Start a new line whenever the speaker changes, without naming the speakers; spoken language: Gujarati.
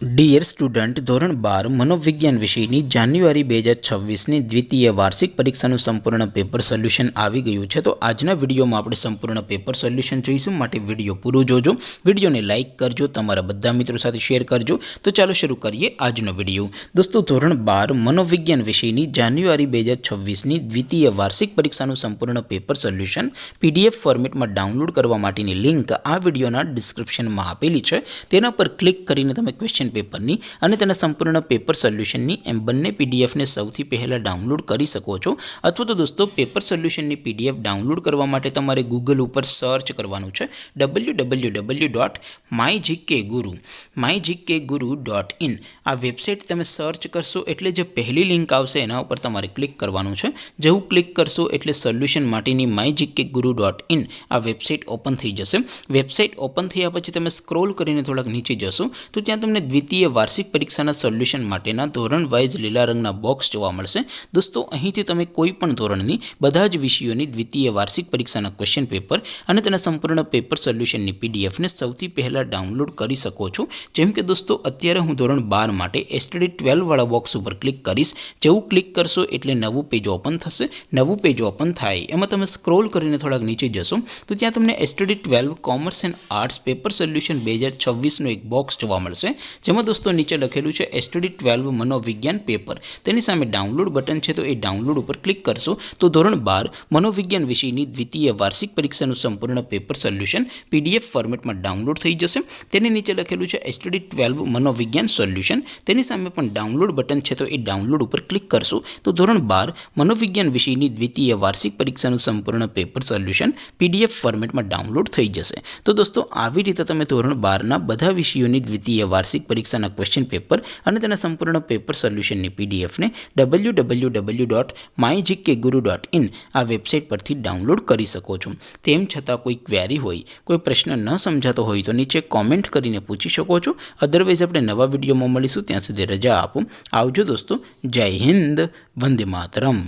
ડિયર સ્ટુડન્ટ, ધોરણ 12 મનોવિજ્ઞાન વિષયની જાન્યુઆરી 2026ની દ્વિતીય વાર્ષિક પરીક્ષાનું સંપૂર્ણ પેપર સોલ્યુશન આવી ગયું છે. તો આજના વિડીયોમાં આપણે સંપૂર્ણ પેપર સોલ્યુશન જોઈશું, માટે વિડીયો પૂરો જોજો. વિડીયોને લાઇક કરજો, તમારા બધા મિત્રો સાથે શેર કરજો. તો ચાલો શરૂ કરીએ આજનો વિડીયો. દોસ્તો, ધોરણ 12 મનોવિજ્ઞાન વિષયની જાન્યુઆરી 2026ની દ્વિતીય વાર્ષિક પરીક્ષાનું સંપૂર્ણ પેપર સોલ્યુશન PDF ફોર્મેટમાં ડાઉનલોડ કરવા માટેની લિંક આ વિડીયોના ડિસ્ક્રિપ્શનમાં આપેલી છે. તેના પર ક્લિક કરીને તમે ક્વેશ્ચન પેપરની અને તેના સંપૂર્ણ પેપર સોલ્યુશનની એમ બંને પીડીએફને સૌથી પહેલાં ડાઉનલોડ કરી શકો છો. અથવા તો દોસ્તો, પેપર સોલ્યુશનની PDF ડાઉનલોડ કરવા માટે તમારે ગૂગલ ઉપર સર્ચ કરવાનું છે www.mygkguru.in. આ વેબસાઇટ તમે સર્ચ કરશો એટલે જે પહેલી લિંક આવશે એના ઉપર તમારે ક્લિક કરવાનું છે. જેવું ક્લિક કરશો એટલે સોલ્યુશન માટેની mygkguru.in આ વેબસાઇટ ઓપન થઈ જશે. વેબસાઇટ ઓપન થયા પછી તમે સ્ક્રોલ કરીને થોડાક નીચે જશો તો ત્યાં તમને દ્વિતીય વાર્ષિક પરીક્ષાના સોલ્યુશન માટેના ધોરણ વાઇઝ લીલા રંગના બોક્સ જોવા મળશે. દોસ્તો, અહીંથી તમે કોઈ પણ ધોરણની બધા જ વિષયોની દ્વિતીય વાર્ષિક પરીક્ષાના ક્વેશ્ચન પેપર અને તેના સંપૂર્ણ પેપર સોલ્યુશનની PDFને સૌથી પહેલાં ડાઉનલોડ કરી શકો છો. જેમ કે દોસ્તો, અત્યારે હું ધોરણ 12 માટે STD 12 વાળા બોક્સ ઉપર ક્લિક કરીશ. જેવું ક્લિક કરશો એટલે નવું પેજ ઓપન થશે. નવું પેજ ઓપન થાય એમાં તમે સ્ક્રોલ કરીને થોડાક નીચે જશો તો ત્યાં તમને STD 12 commerce and arts paper solution 2026નું એક બોક્સ જોવા મળશે. જેમાં દોસ્તો નીચે લખેલું છે STD 12 મનોવિજ્ઞાન પેપર. તેની સામે ડાઉનલોડ બટન છે, તો એ ડાઉનલોડ ઉપર ક્લિક કરશો તો ધોરણ 12 મનોવિજ્ઞાન વિષયની દ્વિતીય વાર્ષિક પરીક્ષાનું સંપૂર્ણ પેપર સોલ્યુશન PDF ફોર્મેટમાં ડાઉનલોડ થઈ જશે. તેની નીચે લખેલું છે STD 12 મનોવિજ્ઞાન સોલ્યુશન. તેની સામે પણ ડાઉનલોડ બટન છે, તો એ ડાઉનલોડ ઉપર ક્લિક કરશો તો ધોરણ 12 મનોવિજ્ઞાન વિષયની દ્વિતીય વાર્ષિક પરીક્ષાનું સંપૂર્ણ પેપર સોલ્યુશન PDF ફોર્મેટમાં ડાઉનલોડ થઈ જશે. તો દોસ્તો, આવી રીતે તમે ધોરણ 12ના બધા વિષયોની દ્વિતીય વાર્ષિક પરીક્ષાના ક્વેશ્ચન પેપર અને તેના સંપૂર્ણ પેપર સોલ્યુશનની PDFને www.mygkguru.in આ વેબસાઇટ પરથી ડાઉનલોડ કરી શકો છો. તેમ છતાં કોઈ ક્વેરી હોય, કોઈ પ્રશ્ન ન સમજાતો હોય તો નીચે કોમેન્ટ કરીને પૂછી શકો છો. અદરવાઇઝ આપણે નવા વિડીયોમાં મળીશું. ત્યાં સુધી રજા આપો. આવજો દોસ્તો. જય હિન્દ. વંદે માતરમ.